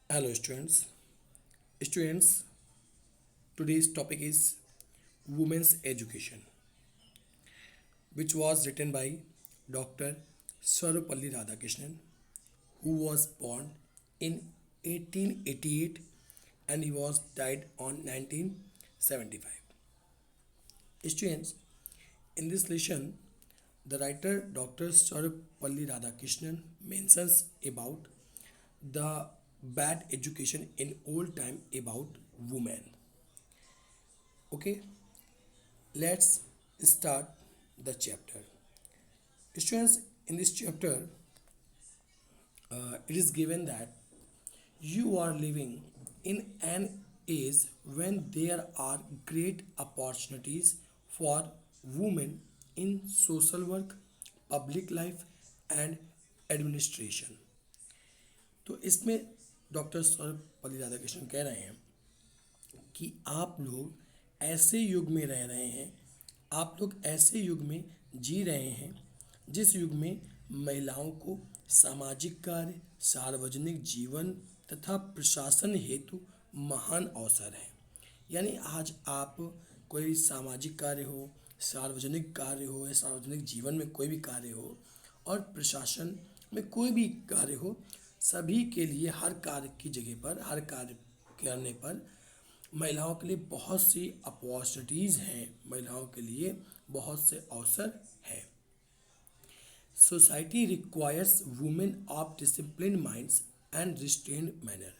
Hello students. Students, today's topic is women's education, which was written by Dr. Sarvapalli Radhakrishnan, who was born in 1888 and he was died on 1975. Students, in this lesson, the writer Dr. Sarvapalli Radhakrishnan mentions about the bad education in old time about women. Okay, let's start the chapter. Students, in this chapter, it is given that you are living in an age when there are great opportunities for women in social work, public life, and administration. तो इसमें doctor Sarvepalli Radhakrishnan कह रहे हैं कि आप लोग ऐसे युग में रह रहे हैं, आप लोग ऐसे युग में जी रहे हैं जिस युग में महिलाओं को सामाजिक कार्य, सार्वजनिक जीवन तथा प्रशासन हेतु महान अवसर है। यानी आज आप कोई भी सामाजिक कार्य हो, सार्वजनिक कार्य हो या सार्वजनिक जीवन में कोई भी कार्य हो और प्रशासन में कोई भी कार्य हो, सभी के लिए हर कार्य की जगह पर, हर कार्य करने पर महिलाओं के लिए बहुत सी अपॉर्चुनिटीज़ हैं, महिलाओं के लिए बहुत से अवसर हैं। Society requires women of discipline minds and restrained manner.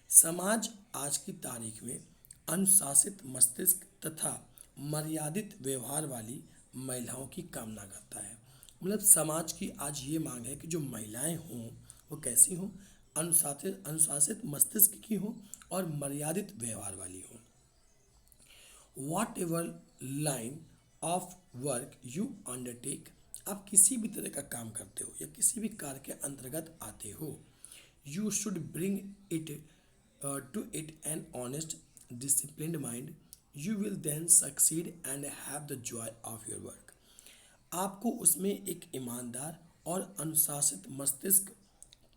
समाज आज की तारीख में अनुशासित मस्तिष्क तथा मर्यादित व्यवहार वाली महिलाओं की कामना करता है। मतलब समाज की आज ये मांग है कि जो महिलाएं हों वो कैसी हों, अनुशासित अनुशासित मस्तिष्क की हों और मर्यादित व्यवहार वाली हों। What ever line of work you undertake, आप किसी भी तरह का काम करते हो या किसी भी कार्य के अंतर्गत आते हो, you should bring it to it an honest disciplined mind, you will then succeed and have the joy of your work. आपको उसमें एक ईमानदार और अनुशासित मस्तिष्क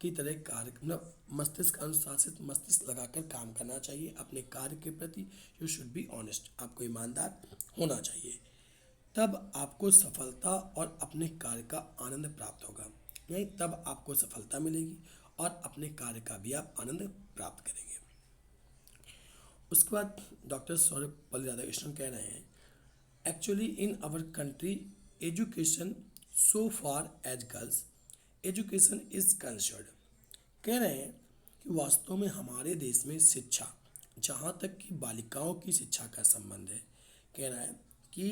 की तरह कार्य, मतलब मस्तिष्क, अनुशासित मस्तिष्क लगाकर काम करना चाहिए अपने कार्य के प्रति। यू शुड बी ऑनेस्ट, आपको ईमानदार होना चाहिए, तब आपको सफलता और अपने कार्य का आनंद प्राप्त होगा। नहीं, तब आपको सफलता मिलेगी और अपने कार्य का भी आप आनंद प्राप्त करेंगे। उसके बाद डॉक्टर सर्वपल्ली राधाकृष्णन कह रहे हैं, actually in our country education so far as girls education is concerned. कह रहे हैं कि वास्तव में हमारे देश में शिक्षा, जहाँ तक कि बालिकाओं की शिक्षा का संबंध है, कह रहा है कि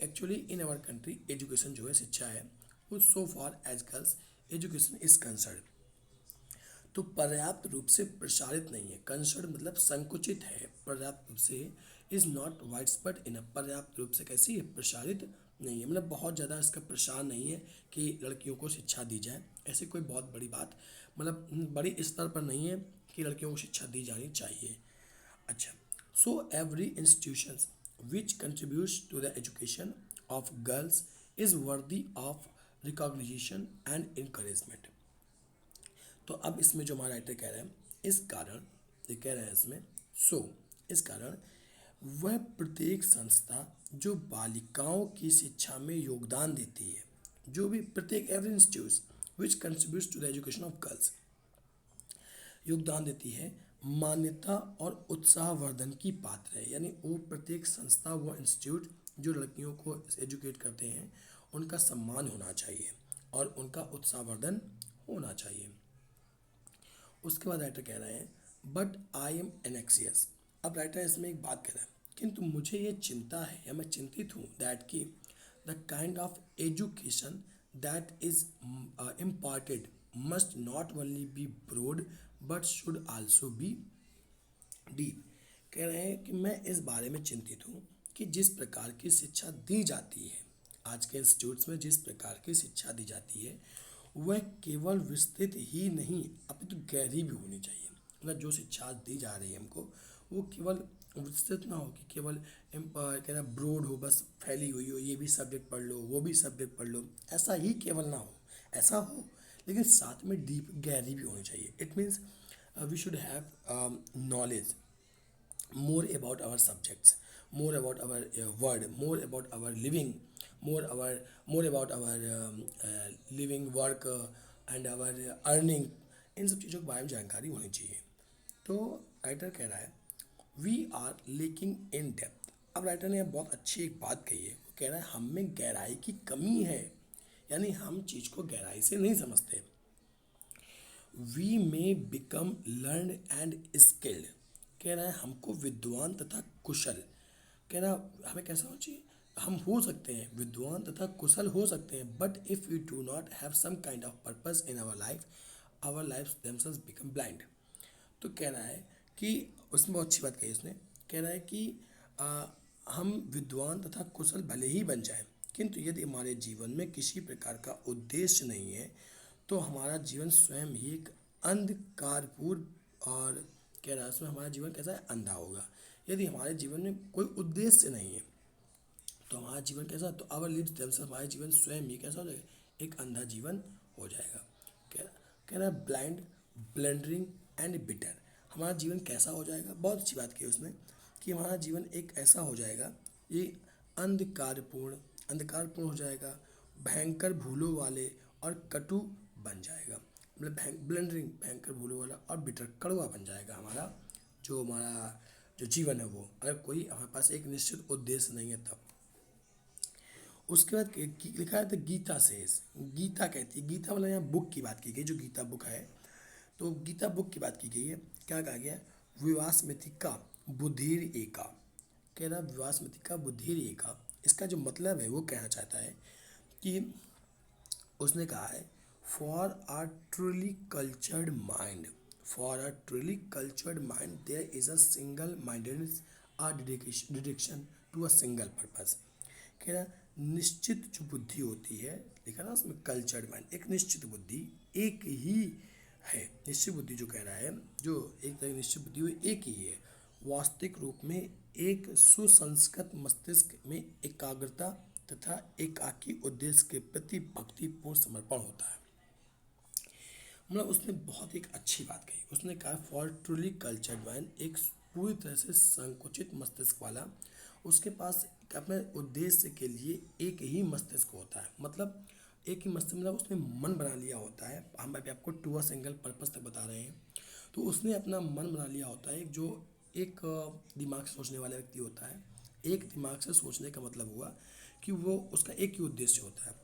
actually in our country education जो है, शिक्षा है, वो so far as girls education is concerned, तो पर्याप्त रूप से प्रसारित नहीं है। कंसर्ड मतलब संकुचित है, पर्याप्त रूप से is not wide spread in, पर्याप्त रूप से कैसी है, प्रसारित नहीं है। मतलब बहुत ज़्यादा इसका प्रसार नहीं है कि लड़कियों को शिक्षा दी जाए, ऐसी कोई बहुत बड़ी बात, मतलब बड़ी स्तर पर नहीं है कि लड़कियों को शिक्षा दी जानी चाहिए। अच्छा, so every institution which contributes to the education of girls is worthy of recognition and encouragement. तो अब इसमें जो हमारा राइटर कह रहे हैं, इस कारण ये कह रहे हैं इसमें, इस कारण वह प्रत्येक संस्था जो बालिकाओं की शिक्षा में योगदान देती है, जो भी प्रत्येक every institute which contributes to the education of girls, योगदान देती है, मान्यता और उत्साहवर्धन की पात्र है। यानी वो प्रत्येक संस्था, वो इंस्टीट्यूट जो लड़कियों को एजुकेट करते हैं, उनका सम्मान होना चाहिए और उनका उत्साहवर्धन होना चाहिए। उसके बाद राइटर कह रहे हैं, बट आई एम एनेक्सियस। अब राइटर इसमें एक बात कह रहा है, किंतु मुझे ये चिंता है या मैं चिंतित हूँ दैट कि the kind of education that is imparted must not only be broad but should also be deep. कह रहे हैं कि मैं इस बारे में चिंतित हूँ कि जिस प्रकार की शिक्षा दी जाती है आज के इंस्टीट्यूट्स में, जिस प्रकार की शिक्षा दी जाती है, वह केवल विस्तृत ही नहीं अपितु गहरी भी होनी चाहिए। मतलब जो शिक्षा दी जा रही है हमको, वो केवल विस्तृत ना हो कि केवल कह रहा ब्रॉड हो, बस फैली हुई हो, ये भी सब्जेक्ट पढ़ लो, वो भी सब्जेक्ट पढ़ लो, ऐसा ही केवल ना हो। ऐसा हो लेकिन साथ में डीप, गहरी भी होनी चाहिए। It means we should have knowledge more about our subjects, more about our word, more about our living, more our more about our living work and our earning, इन सब चीज़ों के बारे में जानकारी होनी चाहिए। तो राइटर कह रहा है we are lacking in depth. अब राइटर ने बहुत अच्छी एक बात कही है, वो कह रहा है हम में गहराई की कमी है, यानी हम चीज़ को गहराई से नहीं समझते। We may become learn and skilled, कह रहा है हमको विद्वान तथा कुशल, कह रहा हमें कैसा होना चाहिए, हम हो सकते हैं विद्वान तथा कुशल हो सकते हैं, but if we do not have some kind of purpose in our life themselves become blind. तो कह रहा है कि उसमें बहुत अच्छी बात कही उसने, कह रहा है कि हम विद्वान तथा कुशल भले ही बन जाएं, किंतु यदि हमारे जीवन में किसी प्रकार का उद्देश्य नहीं है तो हमारा जीवन स्वयं ही एक अंधकारपूर्ण, और कह रहा है उसमें हमारा जीवन कैसा है, अंधा होगा। यदि हमारे जीवन में कोई उद्देश्य नहीं है तो हमारा जीवन कैसा, तो आवर लिव्स देमसेल्व्स, हमारे जीवन स्वयं ही कैसा हो जाएगा, एक अंधा जीवन हो जाएगा। कह रहा है ब्लाइंड, ब्लंडरिंग एंड बिटर, हमारा जीवन कैसा हो जाएगा, बहुत अच्छी बात की उसने कि हमारा जीवन एक ऐसा हो जाएगा, ये अंधकारपूर्ण हो जाएगा, भयंकर भूलों वाले और कटु बन जाएगा, मतलब ब्लंडरिंग भयंकर भूलों वाला, और बिटर कड़वा बन जाएगा हमारा जो जीवन है वो, अगर कोई हमारे पास एक निश्चित उद्देश्य नहीं है तब। उसके बाद लिखा है द गीता सेज, गीता कहती है, गीता मतलब यहाँ बुक की बात की गई, जो गीता बुक है, तो गीता बुक की बात की गई है। क्या कहा गया, विवास्मितिका बुद्धिर एका, कह रहा विवास्मितिका बुद्धिर एका, इसका जो मतलब है वो कहना चाहता है कि उसने कहा है for a truly cultured mind, for a truly cultured mind there is a single mindedness, a dedication to a single purpose. कह रहा निश्चित जो बुद्धि होती है, लिखा ना उसमें कल्चर्ड माइंड, एक निश्चित बुद्धि एक ही है, निश्चित बुद्धि जो कह रहा है, जो एक तरह की निश्चित बुद्धि वो एक ही है, वास्तविक रूप में एक सुसंस्कृत मस्तिष्क में एकाग्रता तथा एकाकी उद्देश्य के प्रति भक्तिपूर्ण समर्पण होता है। मतलब उसने बहुत एक अच्छी बात कही, उसने कहा फॉर ट्रूली कल्चर्ड माइंड, एक पूरी तरह से संकुचित मस्तिष्क वाला, उसके पास अपने उद्देश्य के लिए एक ही मस्तिष्क होता है, मतलब एक ही मस्तिष्क, मतलब उसने मन बना लिया होता है, हम अभी आपको टू अ सिंगल पर्पस तक बता रहे हैं, तो उसने अपना मन बना लिया होता है, जो एक दिमाग से सोचने वाला व्यक्ति होता है। एक दिमाग से सोचने का मतलब हुआ कि वो उसका एक ही उद्देश्य होता है,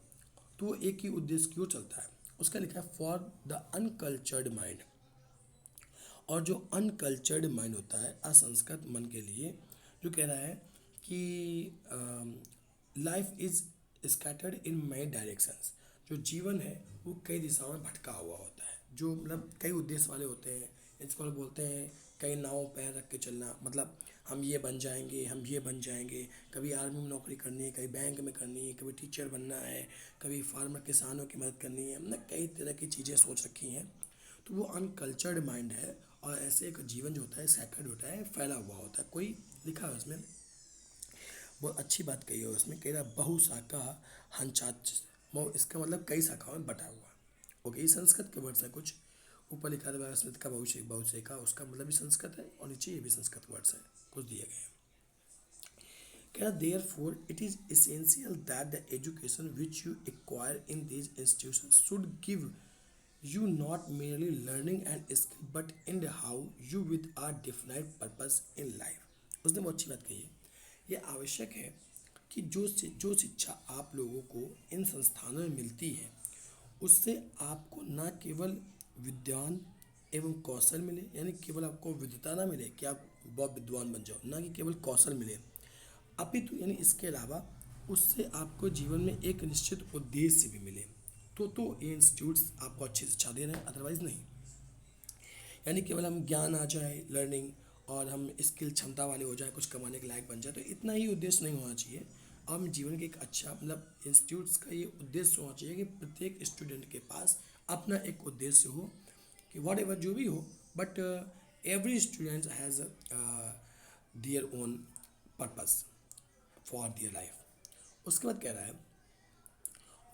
तो वो एक ही उद्देश्य की ओर चलता है। उसका लिखा है फॉर द अनकल्चर्ड माइंड, और जो अनकल्चर्ड माइंड होता है, असंस्कृत मन के लिए, जो कह रहा है कि life is scattered in money directions, जो जीवन है वो कई दिशाओं में भटका हुआ होता है, जो मतलब कई उद्देश्य वाले होते हैं, इसको बोलते हैं कई नावों पैर रख के चलना, मतलब हम ये बन जाएंगे, हम ये बन जाएंगे, कभी आर्मी में नौकरी करनी है, कभी बैंक में करनी है, कभी टीचर बनना है, कभी फार्मर किसानों की मदद करनी है, मतलब कई तरह की चीज़ें सोच रखी हैं, तो वो अनकल्चर्ड माइंड है। और ऐसे एक जीवन जो होता है सैक्रेड होता है, फैला हुआ होता है। कोई लिखा है उसमें, बहुत अच्छी बात कही है उसमें, कह रहा बहुशाखा हंचाच, इसका मतलब कई शाखाओं में बटा हुआ। ओके, ये संस्कृत के वर्ड्स है कुछ, ऊपर लिखा है स्मृत का बहुशेखा, उसका मतलब भी संस्कृत है, और नीचे ये भी संस्कृत वर्ड्स हैं कुछ दिए गए हैं। कह रहा therefore it is essential that the education which you acquire in these institution should give you not merely learning and skill but in how you with a definite purpose in life। उसने बहुत अच्छी बात कही है, ये आवश्यक है कि जो शिक्षा आप लोगों को इन संस्थानों में मिलती है, उससे आपको न केवल विद्वान एवं कौशल मिले, यानी केवल आपको विद्वता ना मिले कि आप बहुत विद्वान बन जाओ, ना कि केवल कौशल मिले, अपितु यानी इसके अलावा उससे आपको जीवन में एक निश्चित उद्देश्य भी मिले, तो ये इंस्टीट्यूट्स आपको अच्छी शिक्षा दे रहे हैं, अदरवाइज़ नहीं। यानी केवल हम ज्ञान आ जाए, लर्निंग, और हम स्किल क्षमता वाले हो जाए, कुछ कमाने के लायक बन जाए, तो इतना ही उद्देश्य नहीं होना चाहिए। हम जीवन के एक अच्छा, मतलब इंस्टीट्यूट्स का ये उद्देश्य होना चाहिए कि प्रत्येक स्टूडेंट के पास अपना एक उद्देश्य हो, कि वॉट एवर जो भी हो, but every student has their own purpose for their life. उसके बाद कह रहा है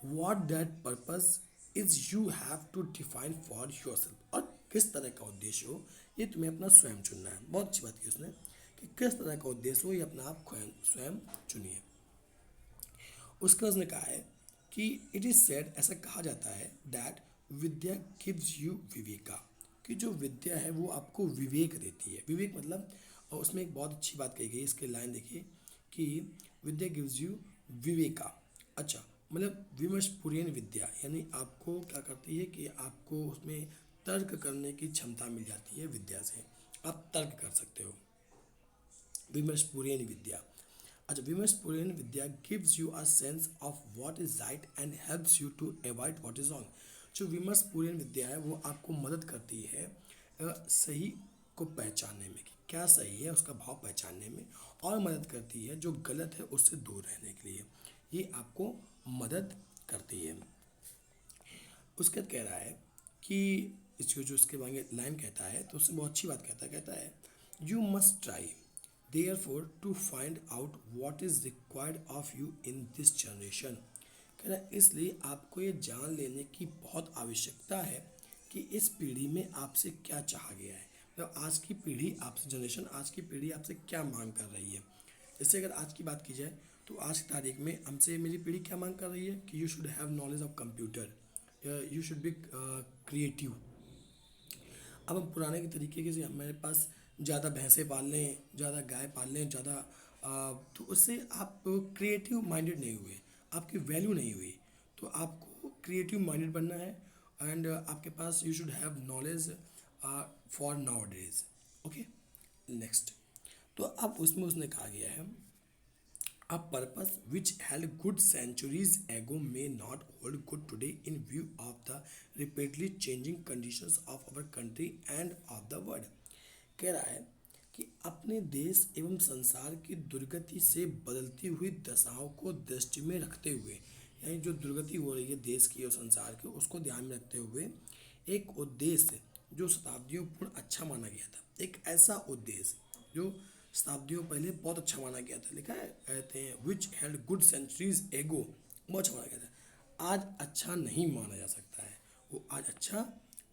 what that purpose is you have to define for yourself, और किस तरह का उद्देश्य हो ये तुम्हें अपना स्वयं चुनना है। बहुत अच्छी बात की उसने कि किस तरह का उद्देश्य हो ये अपना आप स्वयं चुनिए। उसके बाद उसने कहा है कि इट इज़ सेड, ऐसा कहा जाता है, that Vidya gives you Viveka, कि जो विद्या है वो आपको विवेक देती है। विवेक मतलब, और उसमें एक बहुत अच्छी बात कही गई, इसके लाइन देखिए कि विद्या गिव्स यू विवेका। अच्छा, मतलब विमर्शपुरीन विद्या, यानी आपको क्या करती है कि आपको उसमें तर्क करने की क्षमता मिल जाती है। विद्या से आप तर्क कर सकते हो। विमर्शपुरीन विद्या। अच्छा, विमर्शपुरीन विद्या gives you a sense of what is right and helps you to avoid what is wrong. जो विमर्शपुरीन विद्या है वो आपको मदद करती है सही को पहचानने में, कि क्या सही है उसका भाव पहचानने में, और मदद करती है जो गलत है उससे दूर रहने के लिए, ये आपको मदद करती है। उसके बाद कह रहा है कि इसको जो उसके बारे लाइन कहता है तो उससे बहुत अच्छी बात कहता है you must try therefore to find out what is required of you in this generation. कह रहा है इसलिए आपको ये जान लेने की बहुत आवश्यकता है कि इस पीढ़ी में आपसे क्या चाहा गया है। मतलब आज की पीढ़ी आपसे, जनरेशन आज की पीढ़ी आपसे क्या मांग कर रही है। जैसे अगर आज की बात की जाए तो आज की तारीख में हमसे मेरी पीढ़ी क्या मांग कर रही है कि you should have knowledge of computer, you should be creative. अब हम पुराने के तरीके से हमारे पास ज़्यादा भैंसें पाल लें, ज़्यादा गाय पाल लें, ज़्यादा तो उससे आप क्रिएटिव माइंडेड नहीं हुए, आपकी वैल्यू नहीं हुई। तो आपको क्रिएटिव माइंडेड बनना है एंड आपके पास you should have knowledge for nowadays. Okay, next. तो अब उसमें उसने कहा गया है a purpose which held good centuries ago may not hold good today in view of the rapidly changing conditions of our country and of the world। कह रहा है कि अपने देश एवं संसार की दुर्गति से बदलती हुई दशाओं को दृष्टि में रखते हुए, यानी जो दुर्गति हो रही है देश की और संसार की उसको ध्यान में रखते हुए, एक उद्देश्य जो शताब्दियों पूर्व अच्छा माना गया था, एक ऐसा उद्देश्य जो शताब्दियों पहले बहुत अच्छा माना गया था, लिखा है कहते हैं विच हेल्ड गुड सेंचुरीज एगो, बहुत अच्छा माना गया था, आज अच्छा नहीं माना जा सकता है। वो आज अच्छा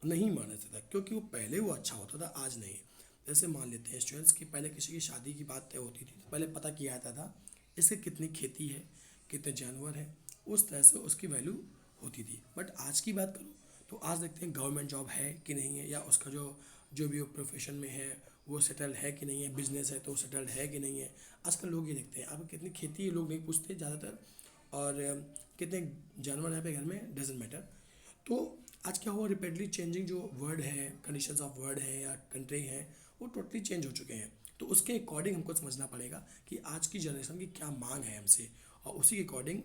नहीं माना जा सकता क्योंकि वो पहले वो अच्छा होता था, आज नहीं। जैसे मान लेते हैं स्टूडेंट्स की पहले किसी की शादी की बात तय होती थी तो पहले पता किया जाता था इससे कितनी खेती है, कितने जानवर हैं, उस तरह से उसकी वैल्यू होती थी। बट आज की बात करो तो आज देखते हैं गवर्नमेंट जॉब है कि नहीं है, या उसका जो भी वो प्रोफेशन में है वो सेटल्ड है कि नहीं है, बिजनेस है तो सेटल्ड है कि नहीं है। आजकल लोग ये देखते हैं आप कितनी खेती है, लोग नहीं पूछते ज़्यादातर, और कितने जानवर हैं पे घर में, डजेंट मैटर। तो आज क्या हुआ, रिपीटली चेंजिंग जो वर्ड है, कंडीशंस ऑफ वर्ड है या कंट्री हैं, वो टोटली चेंज हो चुके हैं। तो उसके अकॉर्डिंग हमको समझना पड़ेगा कि आज की जनरेशन की क्या मांग है हमसे, और उसी के according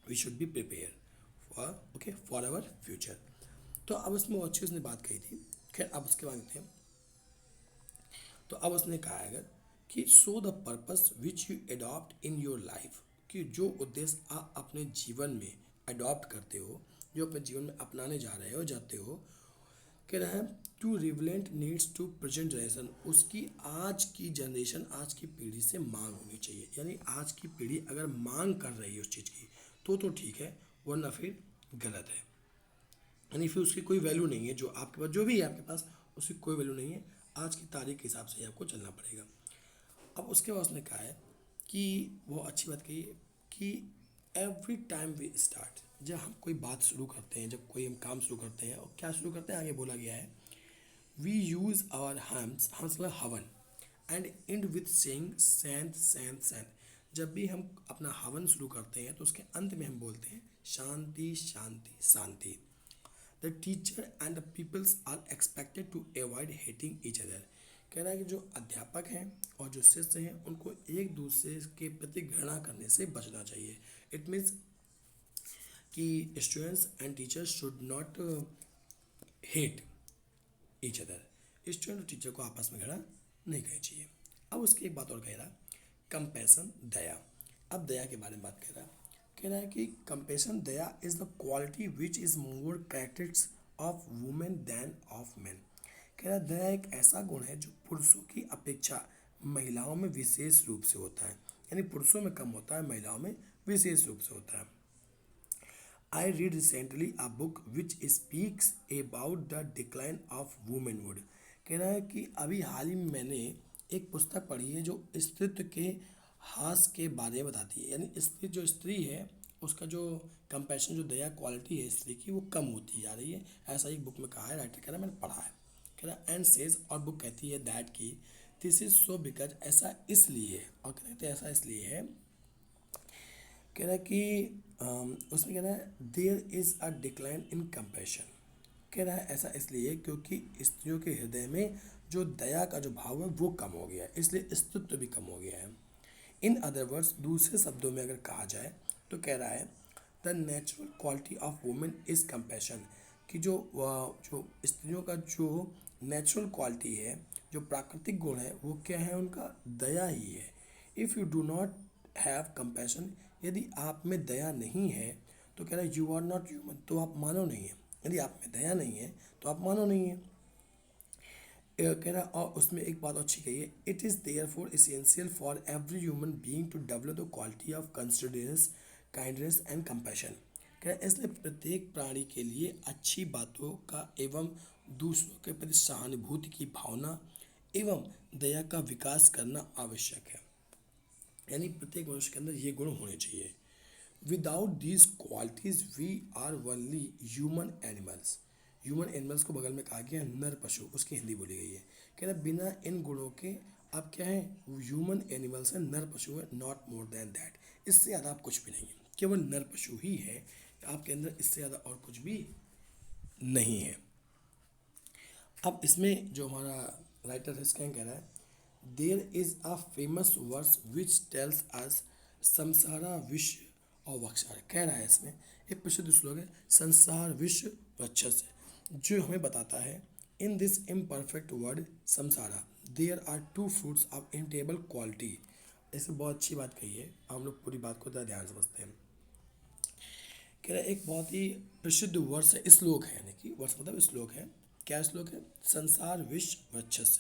we should be prepare for our future. तो अब उसमें वो अच्छी उसने बात कही थी। खैर अब उसके बाद देखते हैं। तो अब उसने कहा है अगर कि so the purpose which you adopt in your life, कि जो उद्देश्य आप अपने जीवन में अडॉप्ट करते हो, जो अपने जीवन में अपनाने जा रहे हो जाते हो, कह रहा है to relevant needs to present generation, उसकी आज की जनरेशन, आज की पीढ़ी से मांग होनी चाहिए। यानी आज की पीढ़ी अगर मांग कर रही है उस चीज़ की तो ठीक है, वरना फिर गलत है। यानी फिर उसकी कोई वैल्यू नहीं है, जो आपके पास जो भी है आपके पास उसकी कोई वैल्यू नहीं है। आज की तारीख के हिसाब से ही आपको चलना पड़ेगा। अब उसके बाद उसने कहा है कि वो अच्छी बात कही है कि एवरी टाइम वी स्टार्ट, जब हम कोई बात शुरू करते हैं, जब कोई हम काम शुरू करते हैं, और क्या शुरू करते हैं आगे बोला गया है we use our hymns, hymns मतलब हवन, and end with saying saint saint saint. जब भी हम अपना हवन शुरू करते हैं तो उसके अंत में हम बोलते हैं शांति शांति शांति। The teacher and the peoples are expected to avoid hating each other. कह रहा है कि जो अध्यापक हैं और जो शिष्य हैं उनको एक दूसरे के प्रति घृणा करने से बचना चाहिए। इट मीन्स कि students and teachers should not hate each other. Student और टीचर को आपस में घृणा नहीं करनी चाहिए। अब उसकी एक बात और कह रहा, कंपैशन दया। अब दया के बारे में बात कह रहा है कि कंपैशन दया is the quality which is more characters of women than of man. कह रहा है दया एक ऐसा गुण है जो पुरुषों की अपेक्षा महिलाओं में विशेष रूप से होता है। यानी पुरुषों में कम होता है, महिलाओं में विशेष रूप से होता है। I read recently a book which speaks about the decline of womanhood. कह रहा है कि अभी हाल ही में मैंने एक पुस्तक पढ़ी है जो स्त्रीत्व के ह्रास के बारे में बताती है, यानी स्त्री जो स्त्री है उसका जो कंपैशन, जो दया क्वालिटी है स्त्री की, वो कम होती जा रही है। ऐसा एक बुक में कहा है, राइटर कह रहा है मैंने पढ़ा है। कह रहा है एंड सेज, और बुक कहती है दैट की दिस इज सो बिकॉज, ऐसा इसलिए है, और कहते हैं ऐसा इसलिए है। कह रहा है कि उसमें कह रहा है there is a decline in compassion. कह रहा है ऐसा इसलिए क्योंकि स्त्रियों के हृदय में जो दया का जो भाव है वो कम हो गया है, इसलिए अस्तित्व भी कम हो गया है। इन अदर वर्ड्स, दूसरे शब्दों में अगर कहा जाए तो कह रहा है the natural quality of women is compassion, कि जो स्त्रियों का जो नेचुरल क्वालिटी है, जो प्राकृतिक गुण है, वो क्या है, उनका दया ही है। If you do not have compassion, यदि आप में दया नहीं है तो कह रहा है यू आर नॉट ह्यूमन, तो आप मानव नहीं है। यदि आप में दया नहीं है तो आप मानव नहीं है। कह रहा, और उसमें एक बात अच्छी कही है, it is therefore essential for every human being to develop the quality of considerance, kindness and compassion. कह रहा है इसलिए प्रत्येक प्राणी के लिए अच्छी बातों का एवं दूसरों के प्रति सहानुभूति की भावना एवं दया का विकास करना आवश्यक है। यानी प्रत्येक मनुष्य के अंदर ये गुण होने चाहिए। Without these qualities we are only human animals. Human animals को बगल में कहा गया नर पशु, उसकी हिंदी बोली गई है। कह रहा बिना इन गुणों के आप क्या है, ह्यूमन एनिमल्स है, नर पशु है, नॉट मोर देन दैट। इससे ज़्यादा आप कुछ भी नहीं है, केवल नर पशु ही है आपके अंदर, इससे ज़्यादा और कुछ भी नहीं है। अब इसमें जो हमारा राइटर है इसका कह रहा है there is a famous verse which tells us संसारा विश्व और वक्षर। कह रहा है इसमें एक प्रसिद्ध श्लोक है, संसार विश्व वक्षस, जो हमें बताता है in this imperfect world samsara there are two fruits of inestimable quality. ऐसे बहुत अच्छी बात कही है, हम लोग पूरी बात को ध्यान से समझते हैं। कह रहा है एक बहुत ही प्रसिद्ध वर्ष है, श्लोक है, यानी कि वर्ष मतलब श्लोक है। क्या श्लोक है, संसार विश्व वक्षस।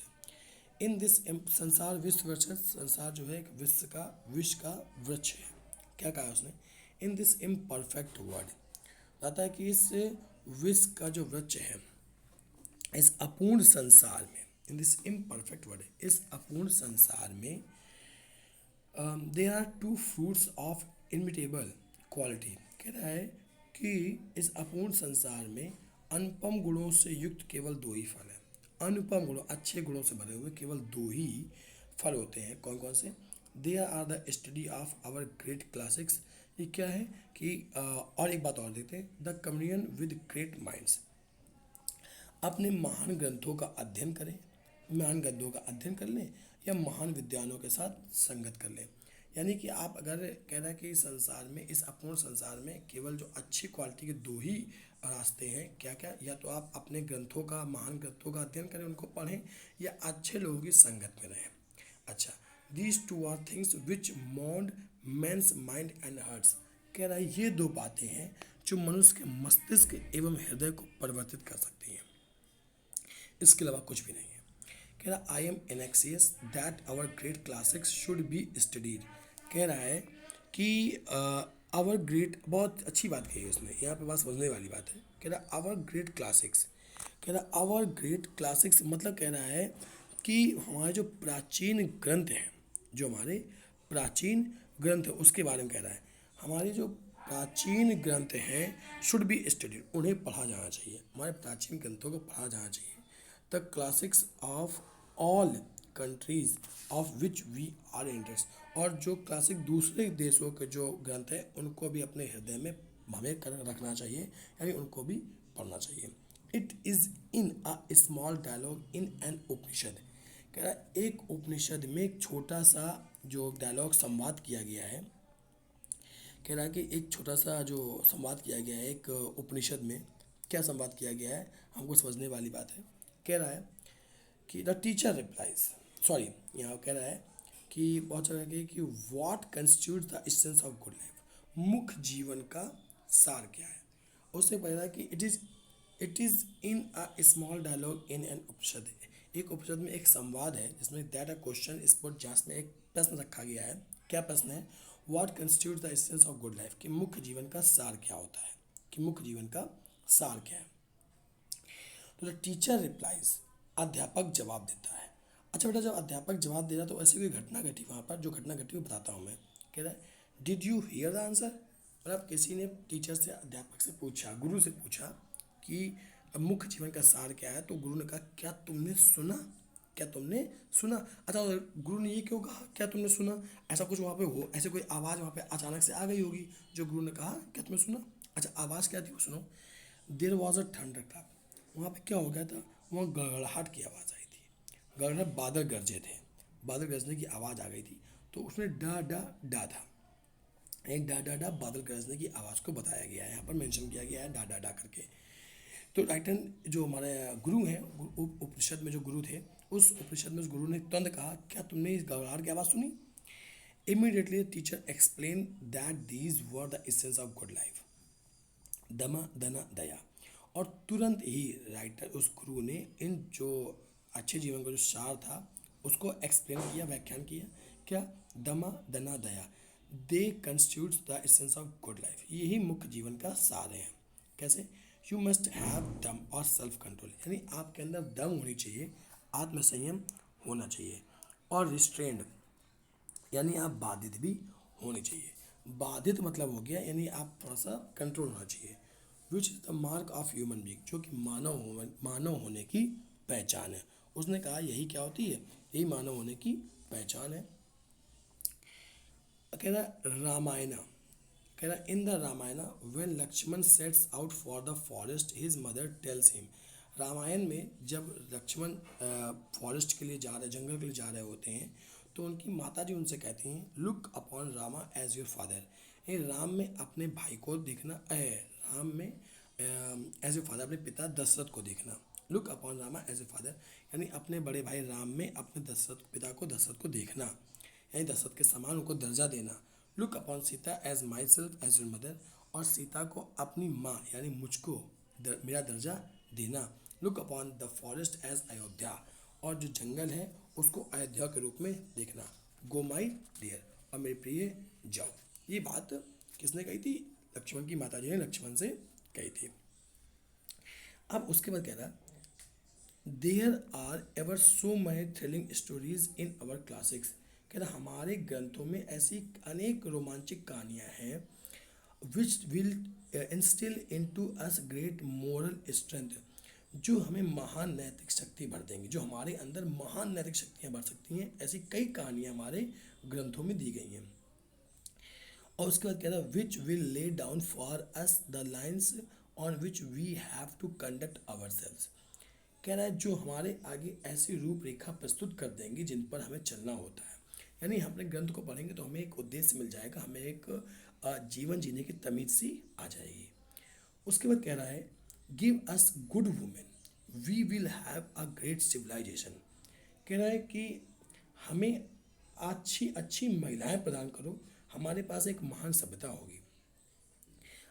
इन दिस, संसार विश्व वृक्ष, संसार जो है एक विश्व का वृक्ष है। क्या कहा उसने, इन दिस इम्परफेक्ट वर्ड, बताता है कि इस विश्व का जो वृक्ष है, इस अपूर्ण संसार में, इन दिस इम्परफेक्ट वर्ड, इस अपूर्ण संसार में there are two fruits of imitable quality. कह रहा है कि इस अपूर्ण संसार में अनुपम गुणों से युक्त केवल दो ही फल हैं। अनुपम गुणों, अच्छे गुणों से भरे हुए केवल दो ही फल होते हैं। कौन कौन से, there are the study of our great classics. ये क्या है कि और एक बात और देखते हैं, the communion with great minds. अपने महान ग्रंथों का अध्ययन करें, महान ग्रंथों का अध्ययन कर लें या महान विद्वानों के साथ संगत कर लें। यानी कि आप अगर कह रहे हैं कि संसार में, इस अपूर्ण संसार में केवल जो अच्छी क्वालिटी के दो ही रास्ते हैं, क्या क्या, या तो आप अपने ग्रंथों का, महान ग्रंथों का अध्ययन करें, उनको पढ़ें, या अच्छे लोगों की संगत में रहें। अच्छा, these two are things which mould man's mind and hearts. कह रहा है ये दो बातें हैं जो मनुष्य के मस्तिष्क एवं हृदय को परिवर्तित कर सकती हैं, इसके अलावा कुछ भी नहीं है। कह रहा I am anxious that our great classics should be studied. कह रहा है कि आवर ग्रेट, बहुत अच्छी बात कही है उसने, यहाँ पे बात समझने वाली बात है। कह रहा आवर ग्रेट क्लासिक्स, कह रहा आवर ग्रेट क्लासिक्स मतलब कह रहा है कि हमारे जो प्राचीन ग्रंथ हैं, जो हमारे प्राचीन ग्रंथ है उसके बारे में कह रहा है। हमारे जो प्राचीन ग्रंथ हैं शुड बी स्टडीड, उन्हें पढ़ा जाना चाहिए, हमारे प्राचीन ग्रंथों को पढ़ा जाना चाहिए। The classics of all countries of which we are interest, और जो क्लासिक दूसरे देशों के जो ग्रंथ हैं उनको भी अपने हृदय में हमें रखना चाहिए, यानी उनको भी पढ़ना चाहिए। It is in a small dialogue in an Upanishad. कह रहा है एक उपनिषद में एक छोटा सा जो डायलॉग संवाद किया गया है। कह रहा है कि एक छोटा सा जो संवाद किया गया है एक उपनिषद में, क्या संवाद किया गया है हमको समझने वाली बात है। कह रहा है कि द टीचर रिप्लाइज, सॉरी यहाँ कह रहा है कि बहुत जगह कि what constitute the essence of good life, मुख्य जीवन का सार क्या है। उसने कहा कि it is in a small dialogue in an Upanishad. एक उपनिषद में एक संवाद है जिसमें दैट अ क्वेश्चन इस पर जिसमें एक प्रश्न रखा गया है। क्या प्रश्न है, what constitute the essence of good life, कि मुख्य जीवन का सार क्या होता है। कि मुख्य जीवन का सार क्या है। तो द टीचर रिप्लाइज, अध्यापक जवाब देता है। अच्छा बेटा, जब अध्यापक जवाब दे रहा तो ऐसी कोई घटना घटी वहाँ पर, जो घटना घटी वो बताता हूँ मैं। कह रहा है did you here the answer, मतलब किसी ने टीचर से, अध्यापक से पूछा, गुरु से पूछा कि मुख्य जीवन का सार क्या है, तो गुरु ने कहा क्या तुमने सुना, क्या तुमने सुना। अच्छा, और गुरु ने ये क्यों कहा क्या तुमने सुना, ऐसा कुछ वहाँ पे हो, ऐसे कोई आवाज़ वहाँ पे अचानक से आ गई होगी जो गुरु ने कहा क्या तुमने सुना। अच्छा, आवाज़ क्या थी वो सुनो। There was a thunder clap, वहाँ पे क्या हो गया था, वहाँ गड़गड़ाहट की आवाज़ आई थी। गड़गड़ाहट, बादल गरजे थे, बादल गरजने की आवाज़ आ गई थी। तो उसमें डा डा डा था, एक डा डा डा बादल गरजने की आवाज़ को बताया गया है, यहाँ पर मेंशन किया गया है डा डा डा करके। तो राइटन जो हमारे गुरु हैं, उपनिषद में जो गुरु थे, उस उपनिषद में उस गुरु ने तुरंत कहा क्या तुमने इस गड़गड़ाहट की आवाज़ सुनी। Immediately teacher explain that these were the essence of good life, दमा दना दया। और तुरंत ही राइटर, उस गुरु ने इन जो अच्छे जीवन का जो सार था उसको एक्सप्लेन किया, व्याख्यान किया। क्या, दमा दना दया, they constitutes the essence of good life, यही मुख्य जीवन का सार है। कैसे, यू मस्ट हैव दम और सेल्फ कंट्रोल, यानी आपके अंदर दम होनी चाहिए, आत्मसंयम होना चाहिए, और रिस्ट्रेंड यानी आप बाधित भी होनी चाहिए। बाधित मतलब हो गया यानी आप थोड़ा सा कंट्रोल होना चाहिए। Which is the mark of human being, जो कि मानव होने की पहचान है। उसने कहा यही क्या होती है, यही मानव होने की पहचान है। कह रहा रामायण, कह रहा in the Ramayana when Lakshmana sets out for the forest his mother tells him, Ramayana में जब लक्ष्मण फॉरेस्ट के लिए जा रहे, जंगल के लिए जा रहे होते हैं, तो उनकी माता जी उनसे कहती हैं look upon Rama as your father, ये राम में अपने भाई को देखना, राम में एज योर फादर, अपने पिता दशरथ को देखना। Look upon Rama as a father, यानी अपने बड़े भाई राम में अपने दशरथ पिता को, दशरथ को देखना, यानी दशरथ के समान उनको दर्जा देना। Look upon Sita as myself as your mother, और सीता को अपनी माँ यानी मुझको मेरा दर्जा देना। Look upon the forest as Ayodhya, और जो जंगल है उसको अयोध्या के रूप में देखना। गो माई डियर, और मेरे प्रिय जाओ। ये बात किसने कही थी, लक्ष्मण की माता जी ने लक्ष्मण से कही थी। अब उसके बाद कह रहा there are ever so many thrilling stories in our classics, कह रहा हमारे ग्रंथों में ऐसी अनेक रोमांचक कहानियाँ हैं which will instil into us great moral strength, जो हमें महान नैतिक शक्ति भर देंगी, जो हमारे अंदर महान नैतिक शक्तियाँ भर सकती हैं। ऐसी कई कहानियाँ हमारे ग्रंथों में दी गई हैं। और उसके बाद कह रहा है which will lay down for us the lines on which we have to conduct ourselves, कह रहा है जो हमारे आगे ऐसी रूपरेखा प्रस्तुत कर देंगी जिन पर हमें चलना होता है। यानी हम अपने ग्रंथ को पढ़ेंगे तो हमें एक उद्देश्य मिल जाएगा, हमें एक जीवन जीने की तमीज सी आ जाएगी। उसके बाद कह रहा है give us good women we will have a great civilization, कह रहा है कि हमें अच्छी अच्छी महिलाएं प्रदान करो, हमारे पास एक महान सभ्यता होगी।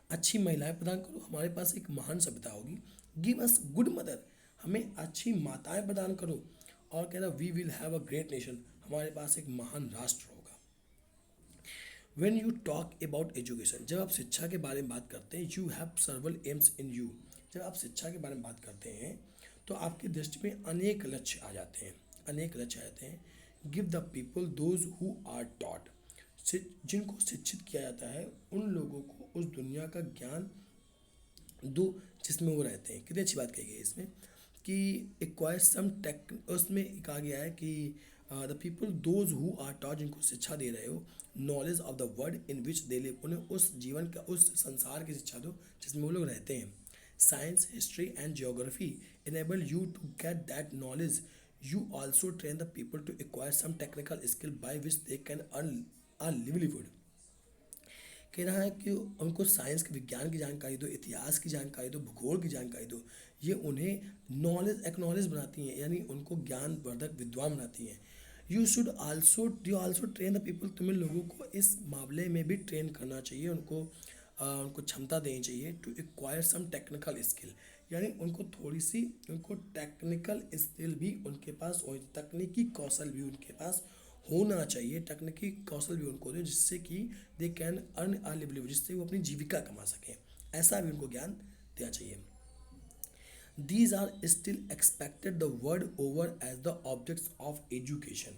अच्छी महिलाएं प्रदान करो, हमारे पास एक महान सभ्यता होगी। गिव अस गुड मदर, हमें अच्छी माताएं प्रदान करो, और कह रहा we will have a great nation, हमारे पास एक महान राष्ट्र होगा। When you talk about education, जब आप शिक्षा के बारे में बात करते हैं, you have several aims in you, जब आप शिक्षा के बारे में बात करते हैं तो आपकी दृष्टि में अनेक लक्ष्य आ जाते हैं, अनेक लक्ष्य आ जाते हैं। Give the people those who are taught, जिनको शिक्षित किया जाता है उन लोगों को उस दुनिया का ज्ञान दो जिसमें वो रहते हैं। कितनी अच्छी बात कही गई है इसमें कि एक्वायर सम टेक, उसमें कहा गया है कि the people those who are taught, जिनको शिक्षा दे रहे हो, knowledge of the world in which they live, उन्हें उस जीवन का, उस संसार की शिक्षा दो जिसमें वो लोग रहते हैं। Science, history and geography enable you to get that knowledge. You also train the people to acquire some technical skill by which they can earn a livelihood. कह रहा है कि उनको साइंस के, विज्ञान की जानकारी दो, इतिहास की जानकारी दो, भूगोल की जानकारी दो, ये उन्हें नॉलेज एक्नॉलेज बनाती हैं, यानी उनको ज्ञानवर्धक विद्वान बनाती हैं। You also train the people, तुम्हें लोगों को इस मामले में भी ट्रेन करना चाहिए, उनको क्षमता देनी चाहिए to acquire some technical skill, यानी उनको थोड़ी सी, उनको टेक्निकल स्किल भी उनके पास हो, तकनीकी कौशल भी उनके पास होना चाहिए, तकनीकी कौशल भी उनको दे जिससे कि they can earn a livelihood, जिससे वो अपनी जीविका कमा सकें, ऐसा भी उनको ज्ञान देना चाहिए। These are still expected the world over as the objects of education।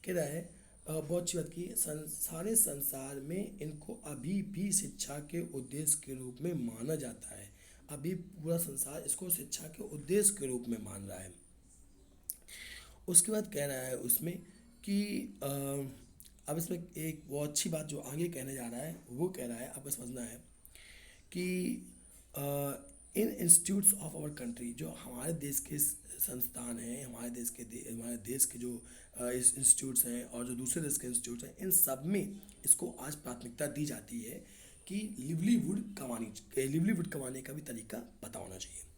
कह रहा है बहुत अच्छी बात की, सारे संसार में इनको अभी भी शिक्षा के उद्देश्य के रूप में माना जाता है। अभी पूरा संसार इसको शिक्षा के उद्देश्य के रूप में मान रहा है। उसके बाद कह रहा है उसमें कि अब इसमें एक बहुत अच्छी बात जो आगे कहने जा रहा है वो कह रहा है, आपको समझना है कि इन इंस्टीट्यूट्स ऑफ आवर कंट्री, जो हमारे देश के संस्थान हैं, हमारे देश के जो इंस्टीट्यूट्स हैं और जो दूसरे देश के इंस्टीट्यूट्स हैं, इन सब में इसको आज प्राथमिकता दी जाती है कि लिवलीवुड कमाने का भी तरीका पता होना चाहिए।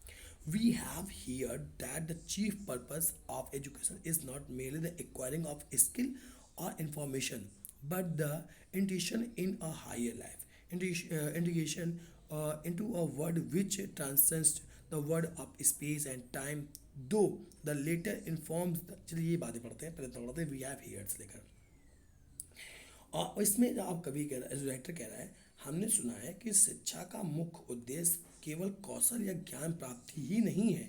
We have here that the chief purpose of education is not merely the acquiring of skill or information, but the integration in a higher life, integration into a world which transcends the world of space and time, though the latter informs चलिए ये बातें पढ़ते हैं, पहले तो पढ़ते हैं we have here से लेकर। और इसमें जो आप कवि कह रहा है, राइटर कह रहा है, हमने सुना है कि शिक्षा का मुख्य उद्देश्य केवल कौशल या ज्ञान प्राप्ति ही नहीं है,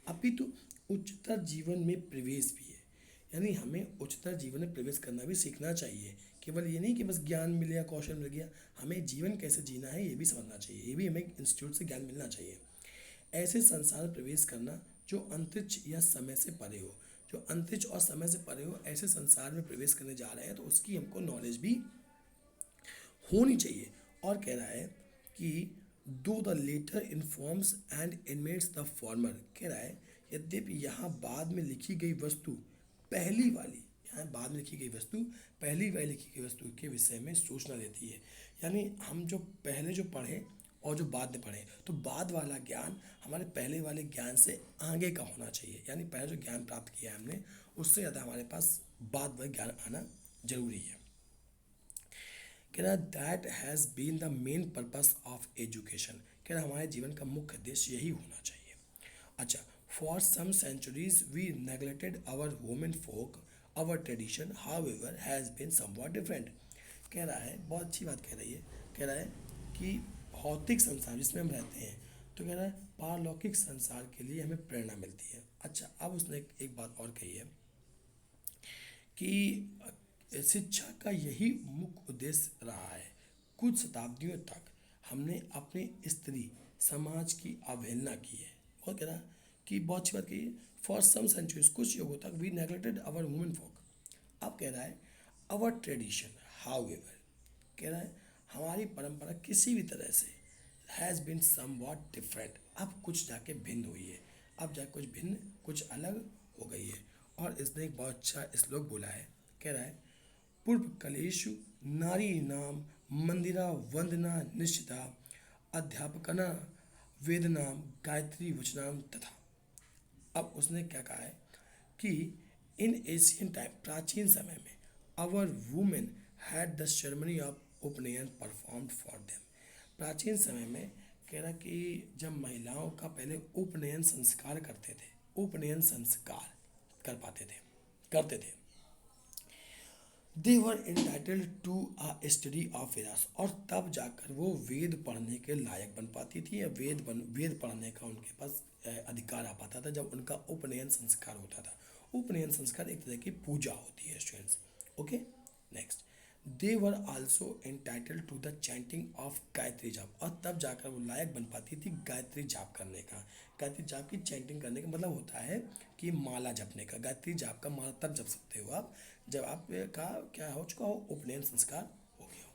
अपितु उच्चतर जीवन में प्रवेश भी है। यानी हमें उच्चतर जीवन में प्रवेश करना भी सीखना चाहिए। केवल ये नहीं कि बस ज्ञान मिल गया, कौशल मिल गया, हमें जीवन कैसे जीना है ये भी समझना चाहिए, ये भी हमें इंस्टीट्यूट से ज्ञान मिलना चाहिए। ऐसे संसार में प्रवेश करना जो अंतरिक्ष या समय से परे हो, जो अंतरिक्ष और समय से परे हो, ऐसे संसार में प्रवेश करने जा रहे हैं तो उसकी हमको नॉलेज भी होनी चाहिए। और कह रहा है कि दो the latter informs and animates the former, कह रहा है यद्यपि यहाँ बाद में लिखी गई वस्तु पहली वाली, यहाँ बाद में लिखी गई वस्तु पहली वाली लिखी गई वस्तु के विषय में सूचना देती है। यानी हम जो पहले जो पढ़ें और जो बाद में पढ़ें, तो बाद वाला ज्ञान हमारे पहले वाले ज्ञान से आगे का होना चाहिए। यानी पहले जो ज्ञान प्राप्त किया है हमने, उससे ज़्यादा हमारे पास बाद वाला ज्ञान आना जरूरी है। कह रहा that has been the main purpose of education, कह रहा हमारे जीवन का मुख्य उद्देश्य यही होना चाहिए। अच्छा, for some centuries we neglected our women folk, our tradition however has been somewhat different. कह रहा है, बहुत अच्छी बात कह रही है, कह रहा है कि भौतिक संसार जिसमें हम रहते हैं, तो कह रहा है पारलौकिक संसार के लिए हमें प्रेरणा मिलती है। अच्छा, अब उसने एक बात और कही है कि शिक्षा का यही मुख्य उद्देश्य रहा है। कुछ शताब्दियों तक हमने अपने स्त्री समाज की अवहेलना की है। और कह रहा कि बहुत अच्छी बात कही, फॉर सम सेंचुरीज, कुछ युगों तक वी नेग्लेक्टेड आवर वुमेन फोक। अब कह रहा है आवर ट्रेडिशन हाउएवर, कह रहा है हमारी परंपरा किसी भी तरह से हैज़ बिन समवॉट डिफरेंट, अब कुछ जाके भिन्न हुई है, अब जाके कुछ भिन्न, कुछ अलग हो गई है। और इसने एक बहुत अच्छा श्लोक बोला है, कह रहा है पूर्व कलेषु नारी नाम मंदिरा वंदना निश्चिता अध्यापकना वेदनाम गायत्री वचनाम तथा। अब उसने क्या कहा है कि इन एशियन टाइम, प्राचीन समय में, our women had the ceremony of upanayana performed for them. प्राचीन समय में कह रहा कि जब महिलाओं का पहले उपनयन संस्कार करते थे, उपनयन संस्कार कर पाते थे, करते थे, they were entitled to a study of Vedas, और तब जाकर वो वेद पढ़ने के लायक बन पाती थी, या वेद पढ़ने का उनके पास अधिकार आ पाता था जब उनका उपनयन संस्कार होता था। उपनयन संस्कार एक तरह की पूजा होती है students. Okay, next, they were also entitled to the chanting of Gayatri jaap, और तब जाकर वो लायक बन पाती थी गायत्री जाप करने का। गायत्री जाप की चैंटिंग करने का मतलब होता है कि माला जपने का। गायत्री जाप का माला तब जप सकते हो आप जब आपका क्या हो चुका हो, उपनयन संस्कार हो गया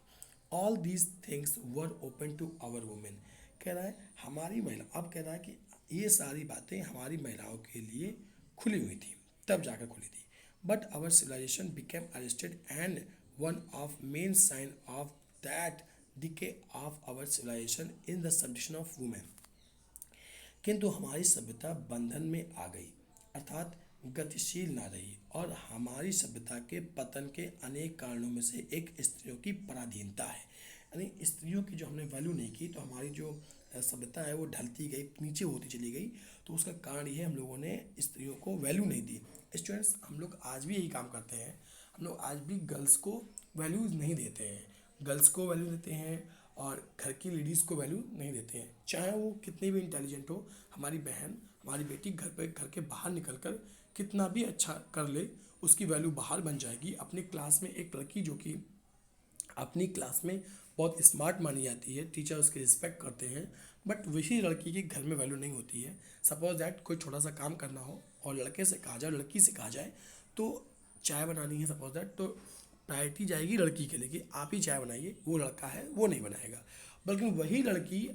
हो। All these things were open to our women, कह रहा है हमारी महिला, अब कह रहा है कि ये सारी बातें हमारी महिलाओं के लिए खुली हुई थी, तब जाकर खुली थी। But our civilization became arrested and one of main sign of that decay of our civilization in the submission of women, किंतु हमारी सभ्यता बंधन में आ गई, अर्थात गतिशील ना रही, और हमारी सभ्यता के पतन के अनेक कारणों में से एक स्त्रियों की पराधीनता है। यानी स्त्रियों की जो हमने वैल्यू नहीं की, तो हमारी जो सभ्यता है वो ढलती गई, नीचे होती चली गई। तो उसका कारण ये हम लोगों ने स्त्रियों को वैल्यू नहीं दी। स्टूडेंट्स, हम लोग आज भी यही काम करते हैं, हम लोग आज भी गर्ल्स को वैल्यूज़ नहीं देते हैं। गर्ल्स को वैल्यू देते हैं और घर की लेडीज़ को वैल्यू नहीं देते हैं, चाहे वो कितनी भी इंटेलिजेंट हो। हमारी बहन, हमारी बेटी घर के बाहर निकल कर कितना भी अच्छा कर ले, उसकी वैल्यू बाहर बन जाएगी। अपनी क्लास में एक लड़की जो कि अपनी क्लास में बहुत स्मार्ट मानी जाती है, टीचर उसकी रिस्पेक्ट करते हैं, बट वही लड़की की घर में वैल्यू नहीं होती है। सपोज दैट कोई छोटा सा काम करना हो और लड़के से कहा जाए, लड़की से कहा जाए तो चाय बनानी है सपोज दैट, तो प्रायोरिटी जाएगी लड़की के लिए कि आप ही चाय बनाइए, वो लड़का है वो नहीं बनाएगा। बल्कि वही लड़की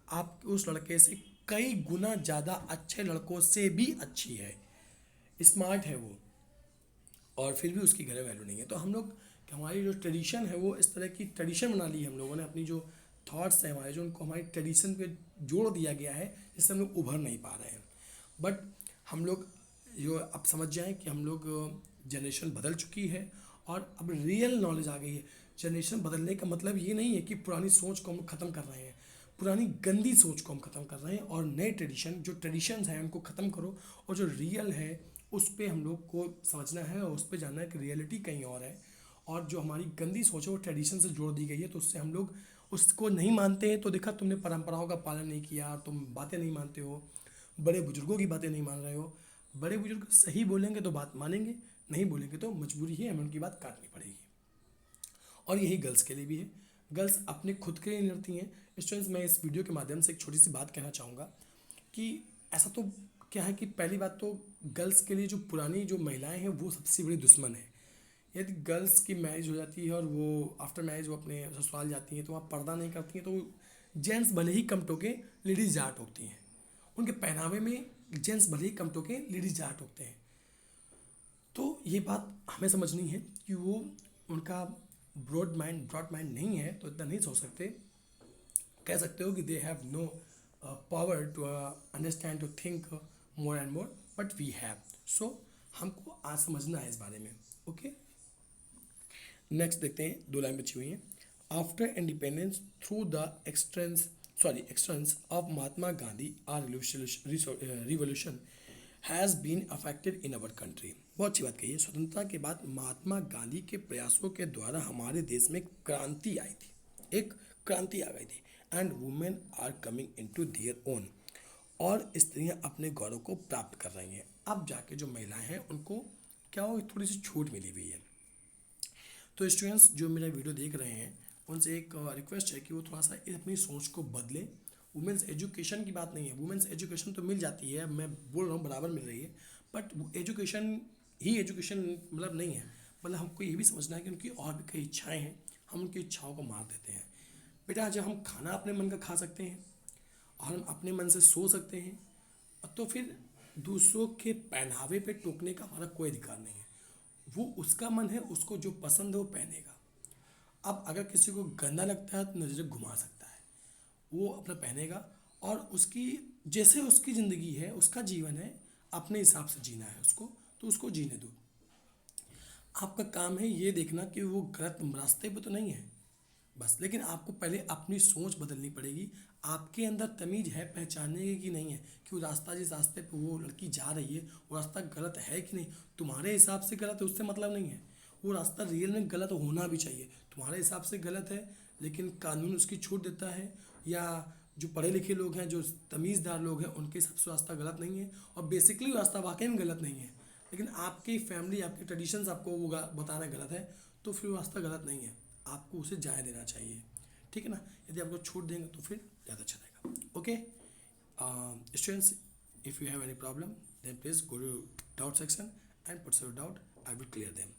आप उस लड़के से कई गुना ज़्यादा अच्छे लड़कों से भी अच्छी है, स्मार्ट है वो, और फिर भी उसकी घर में वैल्यू नहीं है। तो हम लोग कि हमारी जो ट्रेडिशन है वो इस तरह की ट्रेडिशन बना ली है हम लोगों ने, अपनी जो थॉट्स हैं हमारे, जो उनको हमारी ट्रेडिशन पे जोड़ दिया गया है, जिससे हम लोग उभर नहीं पा रहे हैं। बट हम लोग जो अब समझ जाएं कि हम लोग जनरेशन बदल चुकी है और अब रियल नॉलेज आ गई है। जनरेशन बदलने का मतलब ये नहीं है कि पुरानी सोच को हम ख़त्म कर रहे हैं, पुरानी गंदी सोच को हम ख़त्म कर रहे हैं और नए ट्रेडिशन, जो ट्रेडिशंस हैं उनको ख़त्म करो, और जो रियल है उस पर हम लोग को समझना है और उस पर जानना है कि रियलिटी कहीं और है। और जो हमारी गंदी सोच है वो ट्रेडिशन से जोड़ दी गई है, तो उससे हम लोग उसको नहीं मानते हैं। तो देखा, तुमने परंपराओं का पालन नहीं किया, तुम बातें नहीं मानते हो, बड़े बुजुर्गों की बातें नहीं मान रहे हो। बड़े बुजुर्ग सही बोलेंगे तो बात मानेंगे, नहीं बोलेंगे तो मजबूरी है, हमें उनकी बात काटनी पड़ेगी। और यही गर्ल्स के लिए भी है, गर्ल्स अपने खुद के लिए नहीं लड़ती हैं। स्टूडेंट्स, मैं इस वीडियो के माध्यम से एक छोटी सी बात कहना चाहूँगा कि ऐसा तो क्या है कि पहली बात तो गर्ल्स के लिए जो पुरानी जो महिलाएं हैं वो सबसे बड़ी दुश्मन है। यदि गर्ल्स की मैरिज हो जाती है और वो आफ्टर मैरिज वो अपने ससुराल जाती हैं तो वहाँ पर्दा नहीं करती हैं, तो जेंट्स भले ही कम टोके, लेडीज़ ज़्यादा टोकती हैं। उनके पहनावे में जेंट्स भले ही कम टोके, लेडीज़ ज़्यादा टोकते हैं। तो ये बात हमें समझनी है कि वो उनका ब्रॉड माइंड नहीं है, तो इतना नहीं सोच सकते। कह सकते हो कि they have no power to understand, to think more and more, but we have. So हमको आज समझना है इस बारे में। ओके, नेक्स्ट देखते हैं, 2 लाइन बची हुई हैं। After independence through the extents of Mahatma Gandhi our revolution has been affected in our country. बहुत अच्छी बात कही है। स्वतंत्रता के बाद महात्मा गांधी के प्रयासों के द्वारा हमारे देश में क्रांति आई थी, एक क्रांति आ गई थी। And women are coming into their own, और स्त्रियां अपने गौरव को प्राप्त कर रही हैं। अब जाके जो महिलाएं हैं उनको क्या हो, थोड़ी सी छूट मिली हुई है। तो स्टूडेंट्स जो मेरा वीडियो देख रहे हैं उनसे एक रिक्वेस्ट है कि वो थोड़ा सा अपनी सोच को बदलें। वुमेंस एजुकेशन की बात नहीं है, वुमेंस एजुकेशन तो मिल जाती है, मैं बोल रहा हूँ बराबर मिल रही है, बट एजुकेशन ही एजुकेशन मतलब नहीं है। मतलब हमको ये भी समझना है कि उनकी और भी कई इच्छाएँ हैं, हम उनकी इच्छाओं को मार देते हैं। बेटा जब हम खाना अपने मन का खा सकते हैं और हम अपने मन से सो सकते हैं, तो फिर दूसरों के पहनावे पे टोकने का हमारा कोई अधिकार नहीं है। वो उसका मन है, उसको जो पसंद है वो पहनेगा। अब अगर किसी को गंदा लगता है तो नज़रें घुमा सकता है, वो अपना पहनेगा, और उसकी जैसे उसकी ज़िंदगी है, उसका जीवन है, अपने हिसाब से जीना है उसको, तो उसको जीने दो। आपका काम है ये देखना कि वो गलत रास्ते पे तो नहीं है बस। लेकिन आपको पहले अपनी सोच बदलनी पड़ेगी। आपके अंदर तमीज़ है पहचानने की कि नहीं है कि वो रास्ता, जिस रास्ते पे वो लड़की जा रही है वो रास्ता गलत है कि नहीं। तुम्हारे हिसाब से गलत है उससे मतलब नहीं है, वो रास्ता रियल में गलत होना भी चाहिए। तुम्हारे हिसाब से गलत है लेकिन कानून उसकी छूट देता है, या जो पढ़े लिखे लोग हैं, जो तमीज़दार लोग हैं, उनके हिसाब से रास्ता गलत नहीं है, और बेसिकली रास्ता वाकई में गलत नहीं है। लेकिन आपकी फैमिली, आपके ट्रेडिशंस आपको वो बताना गलत है, तो फिर वो रास्ता गलत नहीं है, आपको उसे जाने देना चाहिए। ठीक है ना। यदि आपको छूट देंगे तो फिर ज़्यादा अच्छा रहेगा। Okay students, if you have any problem then please go to doubt section and put your doubt, I will clear them.